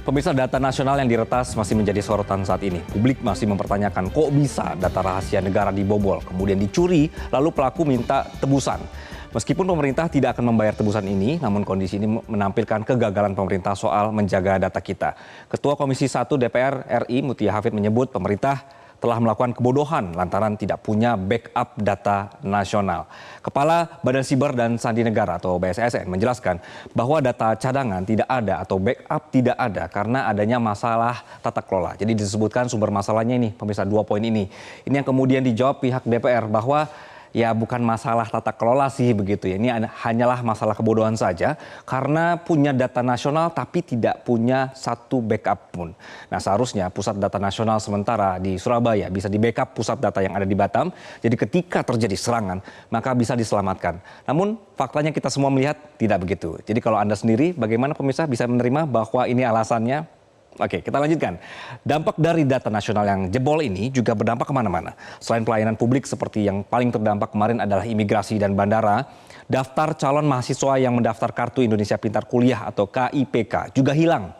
Pemirsa, data nasional yang diretas masih menjadi sorotan saat ini. Publik masih mempertanyakan kok bisa data rahasia negara dibobol, kemudian dicuri, lalu pelaku minta tebusan. Meskipun pemerintah tidak akan membayar tebusan ini, namun kondisi ini menampilkan kegagalan pemerintah soal menjaga data kita. Ketua Komisi 1 DPR RI Mutia Hafid menyebut pemerintah telah melakukan kebodohan lantaran tidak punya backup data nasional. Kepala Badan Siber dan Sandi Negara atau BSSN menjelaskan bahwa data cadangan tidak ada atau backup tidak ada karena adanya masalah tata kelola. Jadi disebutkan sumber masalahnya ini, pemirsa, 2 poin ini. Ini yang kemudian dijawab pihak DPR bahwa ya bukan masalah tata kelola sih begitu ya. Ini hanyalah masalah kebodohan saja karena punya data nasional tapi tidak punya satu backup pun. Nah, seharusnya pusat data nasional sementara di Surabaya bisa di backup pusat data yang ada di Batam. Jadi ketika terjadi serangan maka bisa diselamatkan. Namun faktanya kita semua melihat tidak begitu. Jadi kalau Anda sendiri bagaimana pemirsa bisa menerima bahwa ini alasannya? Oke, kita lanjutkan. Dampak dari data nasional yang jebol ini juga berdampak kemana-mana. Selain pelayanan publik seperti yang paling terdampak kemarin adalah imigrasi dan bandara, daftar calon mahasiswa yang mendaftar Kartu Indonesia Pintar Kuliah atau KIPK juga hilang.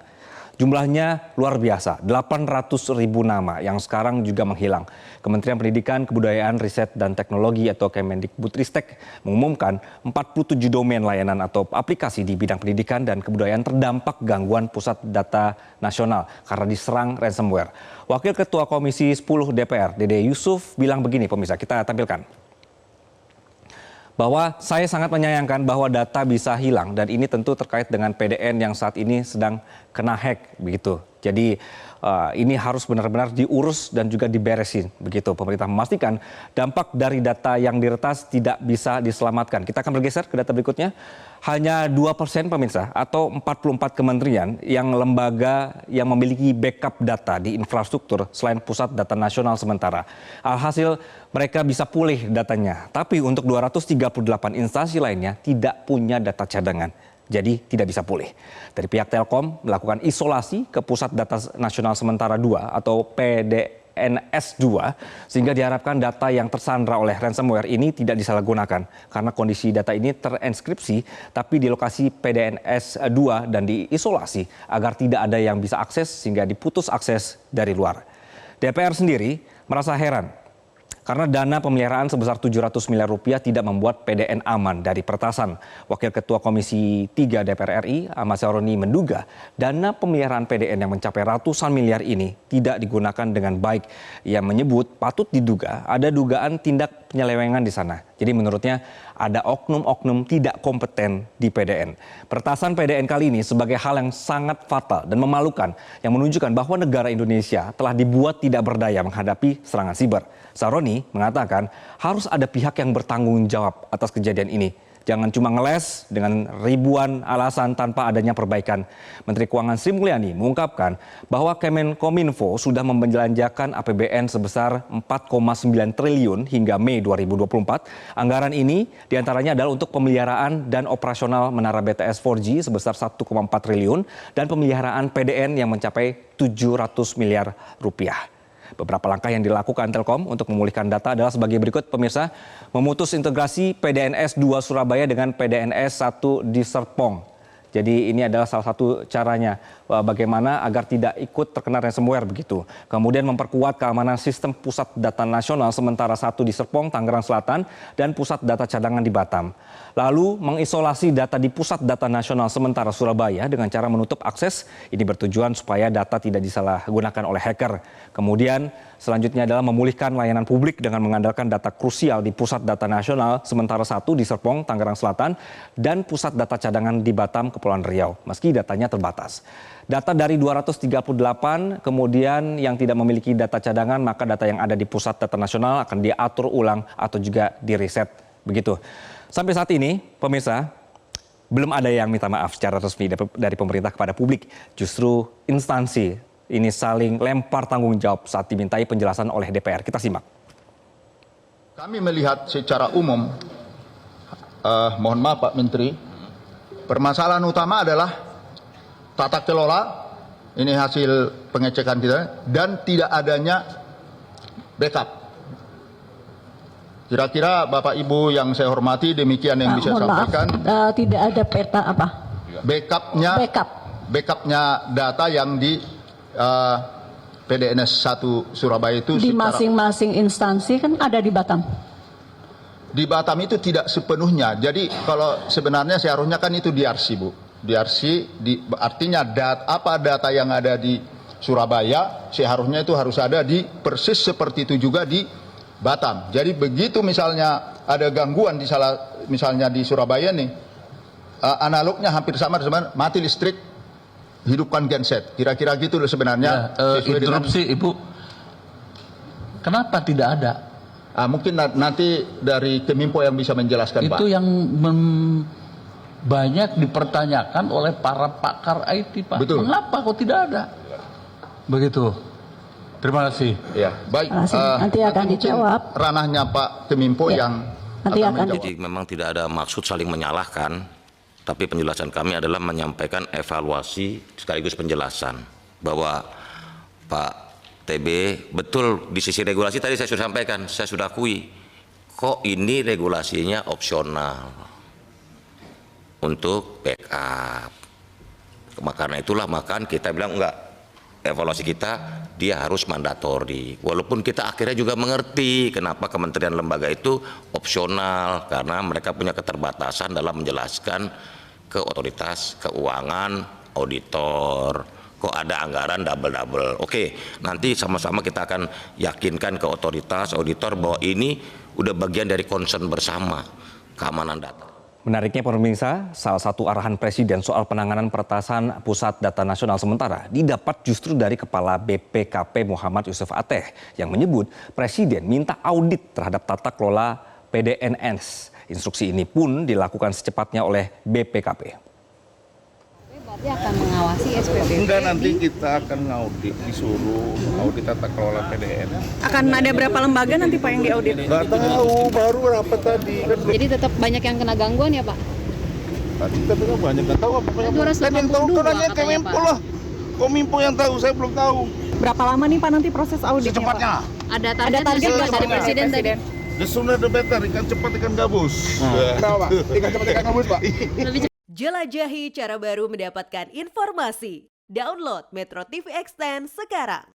Jumlahnya luar biasa, 800.000 nama yang sekarang juga menghilang. Kementerian Pendidikan, Kebudayaan, Riset, dan Teknologi atau Kemendikbudristek mengumumkan 47 domain layanan atau aplikasi di bidang pendidikan dan kebudayaan terdampak gangguan pusat data nasional karena diserang ransomware. Wakil Ketua Komisi 10 DPR, Dede Yusuf, bilang begini pemirsa, kita tampilkan. Bahwa saya sangat menyayangkan bahwa data bisa hilang dan ini tentu terkait dengan PDN yang saat ini sedang kena hack begitu. Jadi ini harus benar-benar diurus dan juga diberesin begitu. Pemerintah memastikan dampak dari data yang diretas tidak bisa diselamatkan. Kita akan bergeser ke data berikutnya. Hanya 2% pemirsa atau 44 kementerian yang lembaga yang memiliki backup data di infrastruktur selain pusat data nasional sementara. Alhasil mereka bisa pulih datanya. Tapi untuk 238 instansi lainnya tidak punya data cadangan. Jadi tidak bisa pulih. Dari pihak Telkom melakukan isolasi ke Pusat Data Nasional Sementara 2 atau PDNS 2 sehingga diharapkan data yang tersandra oleh ransomware ini tidak disalahgunakan karena kondisi data ini terenskripsi tapi di lokasi PDNS 2 dan diisolasi agar tidak ada yang bisa akses sehingga diputus akses dari luar. DPR sendiri merasa heran karena dana pemeliharaan sebesar 700 miliar rupiah tidak membuat PDN aman dari peretasan. Wakil Ketua Komisi 3 DPR RI, Ahmad Syaroni, menduga dana pemeliharaan PDN yang mencapai ratusan miliar ini tidak digunakan dengan baik. Ia menyebut patut diduga ada dugaan tindak penyelewengan di sana. Jadi menurutnya ada oknum-oknum tidak kompeten di PDN. Peretasan PDN kali ini sebagai hal yang sangat fatal dan memalukan yang menunjukkan bahwa negara Indonesia telah dibuat tidak berdaya menghadapi serangan siber. Saroni mengatakan harus ada pihak yang bertanggung jawab atas kejadian ini. Jangan cuma ngeles dengan ribuan alasan tanpa adanya perbaikan. Menteri Keuangan Sri Mulyani mengungkapkan bahwa Kemenkominfo sudah membelanjakan APBN sebesar 4,9 triliun hingga Mei 2024. Anggaran ini diantaranya adalah untuk pemeliharaan dan operasional menara BTS 4G sebesar 1,4 triliun dan pemeliharaan PDN yang mencapai 700 miliar rupiah. Beberapa langkah yang dilakukan Telkom untuk memulihkan data adalah sebagai berikut pemirsa. Memutus integrasi PDNS 2 Surabaya dengan PDNS 1 di Serpong. Jadi ini adalah salah satu caranya bagaimana agar tidak ikut terkena ransomware begitu. Kemudian memperkuat keamanan sistem pusat data nasional sementara 1 di Serpong, Tangerang Selatan dan pusat data cadangan di Batam. Lalu mengisolasi data di pusat data nasional sementara Surabaya dengan cara menutup akses. Ini bertujuan supaya data tidak disalahgunakan oleh hacker. Kemudian selanjutnya adalah memulihkan layanan publik dengan mengandalkan data krusial di pusat data nasional sementara 1 di Serpong, Tangerang Selatan dan pusat data cadangan di Batam, Kepulauan Riau, meski datanya terbatas. Data dari 238 kemudian yang tidak memiliki data cadangan, maka data yang ada di pusat data nasional akan diatur ulang atau juga direset begitu. Sampai saat ini, pemirsa, belum ada yang minta maaf secara resmi dari pemerintah kepada publik. Justru instansi ini saling lempar tanggung jawab saat dimintai penjelasan oleh DPR. Kita simak. Kami melihat secara umum, mohon maaf Pak Menteri, permasalahan utama adalah tata kelola, ini hasil pengecekan kita, dan tidak adanya backup. Kira-kira Bapak Ibu yang saya hormati, demikian yang bisa saya sampaikan. Tidak ada peta apa? Backupnya Backup. backupnya data yang di PDNS 1 Surabaya itu Di secara- masing-masing instansi kan ada di Batam. di Batam itu tidak sepenuhnya. Jadi kalau sebenarnya seharusnya kan itu DRC, Bu. DRC artinya apa data yang ada di Surabaya seharusnya itu harus ada di persis seperti itu juga di Batam. Jadi begitu misalnya ada gangguan misalnya di Surabaya nih, analognya hampir sama dengan mati listrik, hidupkan genset. Kira-kira gitu loh sebenarnya. Sesuai dengan- Interupsi Ibu, kenapa tidak ada? mungkin nanti dari Keminfo yang bisa menjelaskan, Pak. Itu yang banyak dipertanyakan oleh para pakar IT, Pak. Betul. Mengapa kok tidak ada? Begitu. Terima kasih. Ya, baik. Terima kasih. Nanti akan mungkin dijawab. Ranahnya Pak Keminfo Ya. yang Nanti akan menjawab. Jadi memang tidak ada maksud saling menyalahkan, tapi penjelasan kami adalah menyampaikan evaluasi sekaligus penjelasan bahwa Pak TB betul di sisi regulasi tadi saya sudah sampaikan, saya sudah akui kok ini regulasinya opsional untuk backup. Karena itulah maka kita bilang enggak, evaluasi kita dia harus mandatori. Walaupun kita akhirnya juga mengerti kenapa kementerian lembaga itu opsional, karena mereka punya keterbatasan dalam menjelaskan ke otoritas keuangan, auditor. Kok ada anggaran double-double. Oke, nanti sama-sama kita akan yakinkan ke otoritas, auditor bahwa ini udah bagian dari concern bersama keamanan data. Menariknya pemirsa, salah satu arahan Presiden soal penanganan peretasan Pusat Data Nasional sementara didapat justru dari Kepala BPKP Muhammad Yusuf Ateh yang menyebut Presiden minta audit terhadap tata kelola PDNS. Instruksi ini pun dilakukan secepatnya oleh BPKP. Berarti akan mengawasi SPPP. Enggak, nanti kita akan ngaudit, disuruh audit tata kelola PDN. Akan ada berapa lembaga nanti Pak yang diaudit? Enggak tahu, baru rapat tadi kan belum. Jadi tetap banyak yang kena gangguan ya Pak? Tadi katanya banyak, nggak tahu apa yang 282 kan yang tahu kan hanya katanya, Kemenpo Pak. lah. Kominfo yang tahu, saya belum tahu. Berapa lama nih Pak nanti proses auditnya Pak? Secepatnya. Ada target target nggak nggak dari Pak? Presiden tadi? The sooner the better, ikan cepat ikan gabus. Kenapa Pak? Ikan cepat ikan gabus Pak. Lebih Jelajahi cara baru mendapatkan informasi. Download Metro TV Extend sekarang.